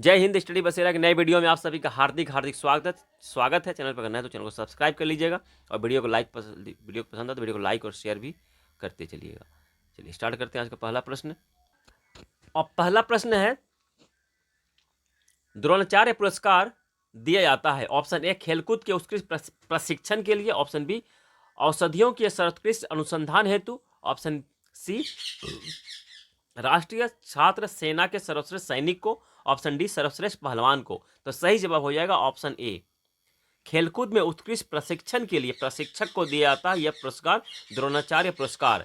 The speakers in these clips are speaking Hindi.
जय हिंद। स्टडी बसेरा के नए वीडियो में आप सभी का हार्दिक स्वागत है। चैनल पर करना है तो चैनल को सब्सक्राइब कर लीजिएगा और वीडियो को पसंद है तो वीडियो को लाइक और शेयर भी करते चलिएगा। चलिए स्टार्ट करते हैं आज का पहला प्रश्न। और पहला प्रश्न है, द्रोणाचार्य पुरस्कार दिया जाता है ऑप्शन ए खेलकूद के उत्कृष्ट प्रशिक्षण के लिए, ऑप्शन बी औषधियों के सर्वोत्कृष्ट अनुसंधान हेतु, ऑप्शन सी राष्ट्रीय छात्र सेना के सर्वश्रेष्ठ सैनिक को, ऑप्शन डी सर्वश्रेष्ठ पहलवान को। तो सही जवाब हो जाएगा ऑप्शन ए, खेलकूद में उत्कृष्ट प्रशिक्षण के लिए प्रशिक्षक को दिया जाता है यह पुरस्कार, द्रोणाचार्य पुरस्कार।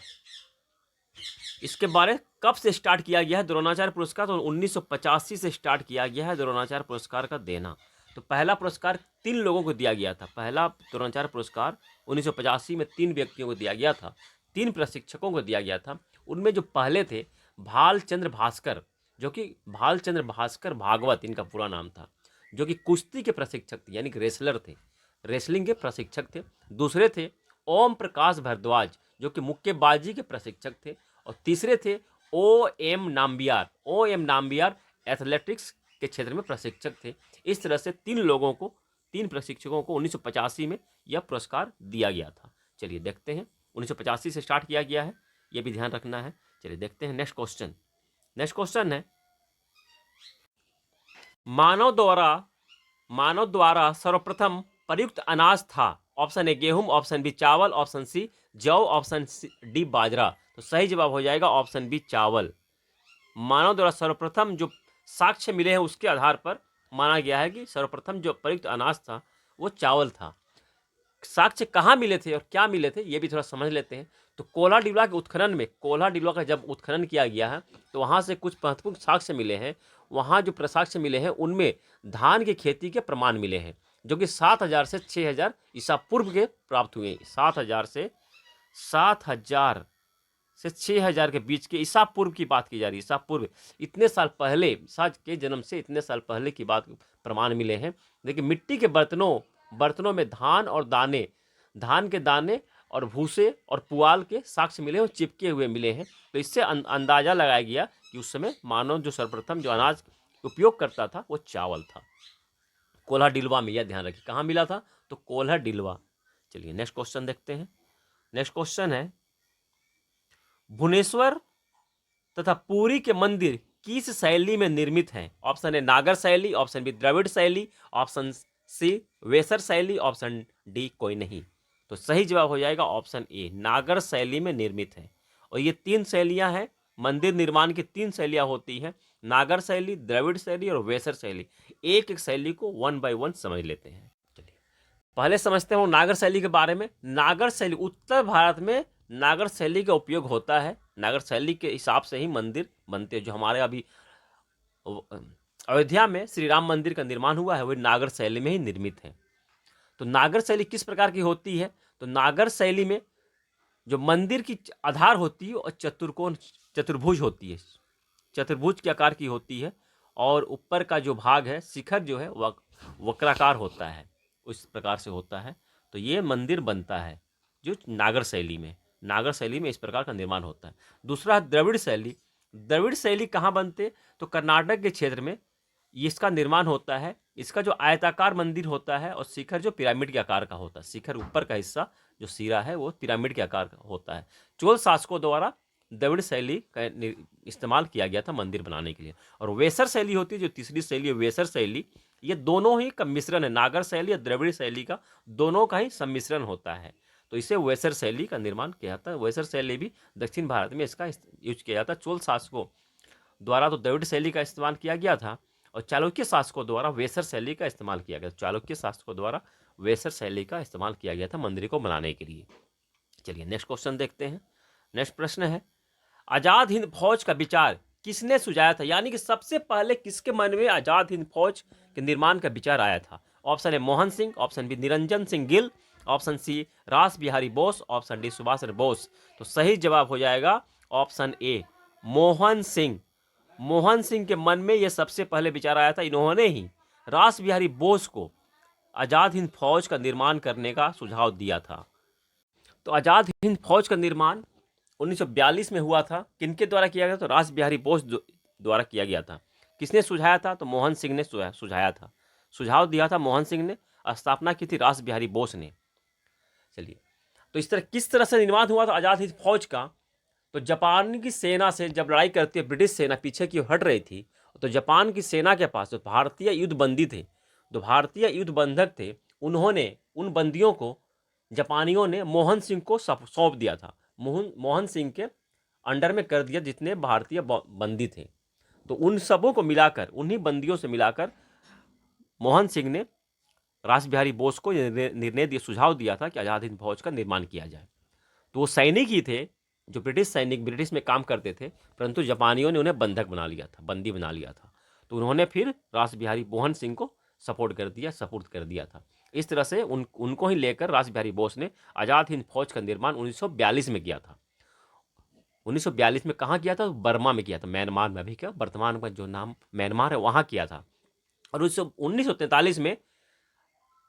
इसके बारे कब से स्टार्ट किया गया है द्रोणाचार्य पुरस्कार? तो 1985 से स्टार्ट किया गया है द्रोणाचार्य पुरस्कार का देना। तो पहला पुरस्कार 3 लोगों को दिया गया था। पहला द्रोणाचार्य पुरस्कार 1985 में 3 व्यक्तियों को दिया गया था, 3 प्रशिक्षकों को दिया गया था। उनमें जो पहले थे भालचंद्र भास्कर, जो कि भालचंद्र भास्कर भागवत इनका पूरा नाम था, जो कि कुश्ती के प्रशिक्षक थे, यानी कि रेसलर थे, रेसलिंग के प्रशिक्षक थे। दूसरे थे ओम प्रकाश भारद्वाज, जो कि मुक्केबाजी के प्रशिक्षक थे। और तीसरे थे ओ एम नाम्बियार एथलेटिक्स के क्षेत्र में प्रशिक्षक थे। इस तरह से 3 लोगों को, 3 प्रशिक्षकों को 1985 में यह पुरस्कार दिया गया था। चलिए देखते हैं, 1985 से स्टार्ट किया गया है, यह भी ध्यान रखना है। चलिए देखते हैं नेक्स्ट क्वेश्चन है, मानव द्वारा सर्वप्रथम प्रयुक्त अनाज था, ऑप्शन ए गेहूं, ऑप्शन बी चावल, ऑप्शन सी जौ, ऑप्शन डी बाजरा। तो सही जवाब हो जाएगा ऑप्शन बी चावल। मानव द्वारा सर्वप्रथम जो साक्ष्य मिले हैं उसके आधार पर माना गया है कि सर्वप्रथम जो प्रयुक्त अनाज था वो चावल था। साक्ष्य कहाँ मिले थे और क्या मिले थे ये भी थोड़ा समझ लेते हैं। तो कोल्हा डिलवा के उत्खनन में, कोल्हा डिलवा का जब उत्खनन किया गया है तो वहाँ से कुछ महत्वपूर्ण साक्ष्य मिले हैं। वहाँ जो प्रसाक्ष्य मिले हैं उनमें धान की खेती के प्रमाण मिले हैं, जो कि 7000 से 6000 ईसा पूर्व के प्राप्त हुए। 7000 से 6000 के बीच के ईसा पूर्व की बात की जा रही है। ईसा पूर्व इतने साल पहले, ईसा के जन्म से इतने साल पहले की बात प्रमाण मिले हैं। लेकिन मिट्टी के बर्तनों में धान के दाने और भूसे और पुआल के साक्ष्य मिले और चिपके हुए मिले हैं। तो इससे अंदाजा लगाया गया कि उस समय मानव जो सर्वप्रथम जो अनाज उपयोग करता था वो चावल था। कोल्हा डिलवा में, यह ध्यान रखिए कहाँ मिला था, तो कोल्हा डिलवा। चलिए नेक्स्ट क्वेश्चन देखते हैं। नेक्स्ट क्वेश्चन है, भुवनेश्वर तथा पुरी के मंदिर किस शैली में निर्मित हैं? ऑप्शन ए नागर शैली, ऑप्शन बी द्रविड़ शैली, ऑप्शन सी वेसर शैली, ऑप्शन डी कोई नहीं। तो सही जवाब हो जाएगा ऑप्शन ए, नागर शैली में निर्मित है। और ये 3 शैलियां हैं, मंदिर निर्माण की 3 शैलियां होती हैं, नागर शैली, द्रविड़ शैली और वेसर शैली। एक एक शैली को 1 बाय 1 समझ लेते हैं। चलिए पहले समझते हैं नागर शैली के बारे में। नागर शैली, उत्तर भारत में नागर शैली का उपयोग होता है। नागर शैली के हिसाब से ही मंदिर बनते हैं। जो हमारे अभी अयोध्या में श्री राम मंदिर का निर्माण हुआ है वो नागर शैली में ही निर्मित है। तो नागर शैली किस प्रकार की होती है? तो नागर शैली में जो मंदिर की आधार होती है और चतुर्भुज होती है, चतुर्भुज के आकार की होती है। और ऊपर का जो भाग है, शिखर जो है वह वक्राकार होता है, उस प्रकार से होता है। तो ये मंदिर बनता है जो नागर शैली में इस प्रकार का निर्माण होता है। दूसरा द्रविड़ शैली। द्रविड़ शैली कहाँ बनते? तो कर्नाटक के क्षेत्र में इसका निर्माण होता है। इसका जो आयताकार मंदिर होता है और शिखर जो पिरामिड के आकार का होता है, शिखर ऊपर का हिस्सा जो सिरा है वो पिरामिड के आकार का होता है। चोल शासकों द्वारा द्रविड़ शैली का इस्तेमाल किया गया था मंदिर बनाने के लिए। और वेसर शैली होती है जो तीसरी शैली है, वेसर शैली, ये दोनों ही का मिश्रण है। नागर शैली और द्रविड़ शैली का दोनों का ही सम्मिश्रण होता है, तो इसे वेसर शैली का निर्माण किया जाता है। वेसर शैली भी दक्षिण भारत में इसका यूज किया जाता है। चोल शासकों द्वारा तो द्रविड़ शैली का इस्तेमाल किया गया था और चालुक्य शासकों द्वारा वेसर शैली का इस्तेमाल किया गया। चालुक्य शासकों द्वारा वेसर शैली का इस्तेमाल किया गया था मंदिर को बनाने के लिए। चलिए नेक्स्ट क्वेश्चन देखते हैं। नेक्स्ट प्रश्न है, आजाद हिंद फौज का विचार किसने सुझाया था? यानी कि सबसे पहले किसके मन में आजाद हिंद फौज के निर्माण का विचार आया था? Option A Mohan Singh, option B Niranjan Singh Gill, option C Ras Bihari Bose, option D Subhash Chandra Bose. तो सही जवाब हो जाएगा ऑप्शन ए, मोहन सिंह। मोहन सिंह के मन में यह सबसे पहले विचार आया था। इन्होंने ही रास बिहारी बोस को आजाद हिंद फौज का निर्माण करने का सुझाव दिया था। तो आजाद हिंद फौज का निर्माण 1942 में हुआ था। किनके द्वारा किया गया? तो रास बिहारी बोस द्वारा किया गया था। किसने सुझाया था? तो मोहन सिंह ने सुझाया था, सुझाव दिया था मोहन सिंह ने, स्थापना की थी रास बिहारी बोस ने। चलिए, तो इस तरह किस तरह से निर्माण हुआ था आज़ाद हिंद फौज का? तो जापान की सेना से जब लड़ाई करती है, ब्रिटिश सेना पीछे की हट रही थी, तो जापान की सेना के पास जो भारतीय युद्ध बंदी थे, जो भारतीय युद्ध बंधक थे, उन्होंने उन बंदियों को जापानियों ने मोहन सिंह को सौंप दिया था। मोहन सिंह के अंडर में कर दिया जितने भारतीय बंदी थे। तो उन सबों को मिलाकर, उन्हीं बंदियों से मिलाकर मोहन सिंह ने रास बिहारी बोस को निर्णय दिया, सुझाव दिया था कि आज़ाद हिंद फौज का निर्माण किया जाए। तो वो सैनिक ही थे जो ब्रिटिश सैनिक, ब्रिटिश में काम करते थे, परंतु जापानियों ने उन्हें बंधक बना लिया था, बंदी बना लिया था। तो उन्होंने फिर रास बिहारी मोहन सिंह को सपोर्ट कर दिया, सपोर्ट कर दिया था। इस तरह से उनको ही लेकर रास बिहारी बोस ने आज़ाद हिंद फौज का निर्माण 1942 में किया था। 1942 में कहाँ किया था? बर्मा में किया था, म्यांमार में, अभी क्या वर्तमान में जो नाम म्यांमार है वहाँ किया था। और 1943 में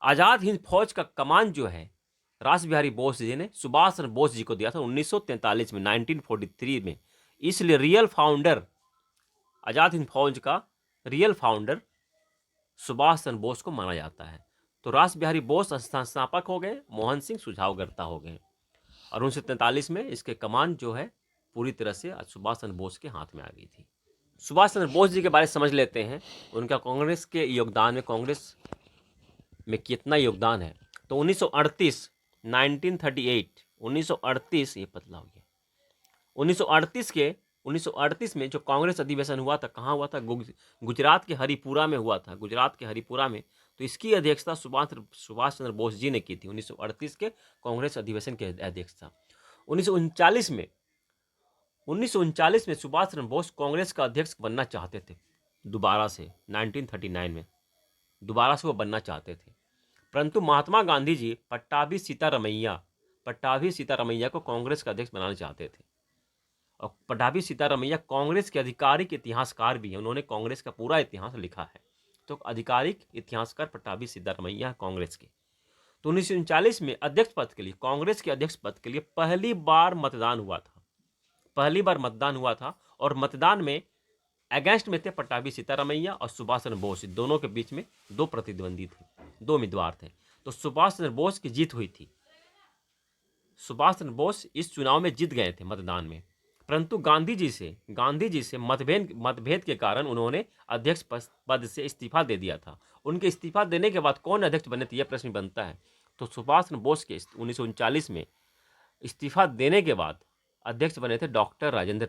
आज़ाद हिंद फौज का कमान जो है रास बिहारी बोस जी ने सुभाष चंद्र बोस जी को दिया था 1943 में, 1943 में। इसलिए रियल फाउंडर, आज़ाद हिंद फौज का रियल फाउंडर सुभाष चंद्र बोस को माना जाता है। तो रास बिहारी बोस संस्थापक हो गए, मोहन सिंह सुझावकर्ता हो गए, और 1943 में इसके कमान जो है पूरी तरह से सुभाष चंद्र बोस के हाथ में आ गई थी। सुभाष चंद्र बोस जी के बारे में समझ लेते हैं, उनका कांग्रेस के योगदान में, कांग्रेस में कितना योगदान है। तो 1938, 1938, ये पतला हो गया, 1938 में जो कांग्रेस अधिवेशन हुआ था, कहाँ हुआ था? गुजरात के हरिपुरा में हुआ था, गुजरात के हरिपुरा में। तो इसकी अध्यक्षता सुभाष चंद्र बोस जी ने की थी, 1938 के कांग्रेस अधिवेशन की अध्यक्षता। 1939 में सुभाष चंद्र बोस कांग्रेस का अध्यक्ष बनना चाहते थे दोबारा से, 1939 में दोबारा से वो बनना चाहते थे, परंतु महात्मा गांधी जी पट्टाभी सीतारमैया को कांग्रेस का अध्यक्ष बनाना चाहते थे। और पट्टाभी सीतारमैया कांग्रेस के आधिकारिक इतिहासकार भी हैं, उन्होंने कांग्रेस का पूरा इतिहास लिखा है। तो आधिकारिक इतिहासकार पट्टाभी सीतारमैया कांग्रेस के। तो 1939 में अध्यक्ष पद के लिए, कांग्रेस के अध्यक्ष पद के लिए पहली बार मतदान हुआ था, और मतदान में अगेंस्ट में थे पट्टाभी सीतारमैया और सुभाष चंद्र बोस, दोनों के बीच में दो प्रतिद्वंदी थे, दो उम्मीदवार थे। तो सुभाष चंद्र बोस की जीत हुई थी, सुभाष चंद्र बोस इस चुनाव में जीत गए थे मतदान में, परंतु गांधी जी से मतभेद के कारण उन्होंने अध्यक्ष पद से इस्तीफा दे दिया था। उनके इस्तीफा देने के बाद कौन अध्यक्ष बने थे, यह प्रश्न बनता है। तो सुभाष चंद्र बोस के 1939 में इस्तीफा देने के बाद अध्यक्ष बने थे डॉक्टर राजेंद्र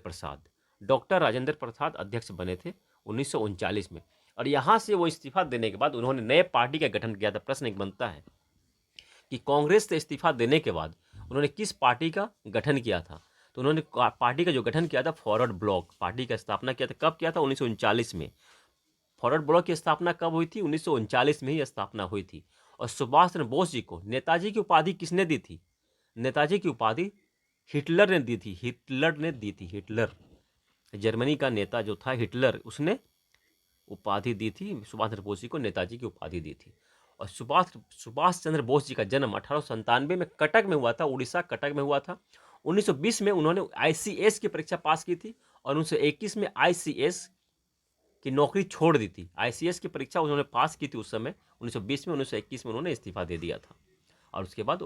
प्रसाद अध्यक्ष बने थे 1939 में। और यहाँ से वो इस्तीफा देने के बाद उन्होंने नए पार्टी का गठन किया था। प्रश्न एक बनता है कि कांग्रेस से इस्तीफा देने के बाद उन्होंने किस पार्टी का गठन किया था? तो उन्होंने पार्टी का जो गठन किया था, फॉरवर्ड ब्लॉक पार्टी का स्थापना किया था। कब किया था? 1939 में। फॉरवर्ड ब्लॉक की स्थापना कब हुई थी? 1939 में ही स्थापना हुई थी। और सुभाष चंद्र बोस जी को नेताजी की उपाधि किसने दी थी? नेताजी की उपाधि हिटलर ने दी थी, हिटलर जर्मनी का नेता जो था हिटलर, उसने उपाधि दी थी सुभाष चंद्र बोस जी को, नेताजी की उपाधि दी थी। और सुभाष चंद्र बोस जी का जन्म 1897 में कटक में हुआ था, उड़ीसा कटक में हुआ था। 1920 में उन्होंने ICS की परीक्षा पास की थी और 1921 में ICS की नौकरी छोड़ दी थी। ICS की परीक्षा उन्होंने पास की थी उस समय 1920 में, 1921 में उन्होंने इस्तीफा दे दिया था। और उसके बाद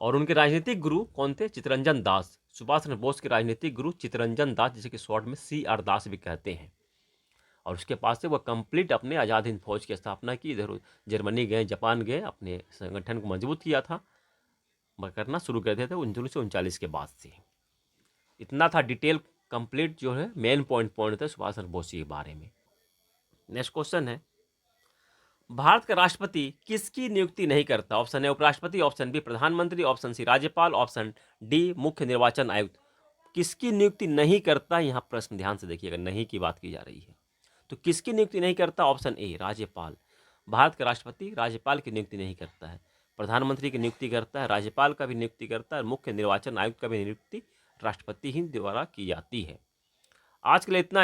और उनके राजनीतिक गुरु कौन थे? चित्तरंजन दास। सुभाष चंद्र बोस के राजनीतिक गुरु चित्तरंजन दास, जिसे कि शॉर्ट में CR दास भी कहते हैं। और उसके पास से वह कंप्लीट अपने आज़ाद हिंद फौज की स्थापना की। इधर जर्मनी गए, जापान गए, अपने संगठन को मजबूत किया था, करना शुरू कर दिया था 1939 के बाद से। इतना था डिटेल कंप्लीट जो है मेन पॉइंट था सुभाष चंद्र बोस के बारे में। नेक्स्ट क्वेश्चन है, भारत का राष्ट्रपति किसकी नियुक्ति नहीं करता? ऑप्शन ए उपराष्ट्रपति, ऑप्शन बी प्रधानमंत्री, ऑप्शन सी राज्यपाल, ऑप्शन डी मुख्य निर्वाचन आयुक्त। किसकी नियुक्ति नहीं करता? यहाँ प्रश्न ध्यान से देखिएगा, नहीं की बात की जा रही है। तो किसकी नियुक्ति नहीं करता? ऑप्शन ए राज्यपाल। भारत का राष्ट्रपति राज्यपाल की नियुक्ति नहीं करता है, प्रधानमंत्री की नियुक्ति करता है, राज्यपाल का भी नियुक्ति करता है, मुख्य निर्वाचन आयुक्त का भी नियुक्ति राष्ट्रपति ही द्वारा की जाती है। आज के लिए इतना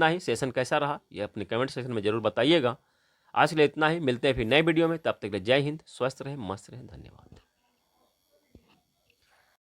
ही। सेशन कैसा रहा ये अपने कमेंट सेक्शन में जरूर बताइएगा। आज के लिए इतना ही, मिलते हैं फिर नए वीडियो में। तब तक के लिए जय हिंद, स्वस्थ रहें, मस्त रहें, धन्यवाद।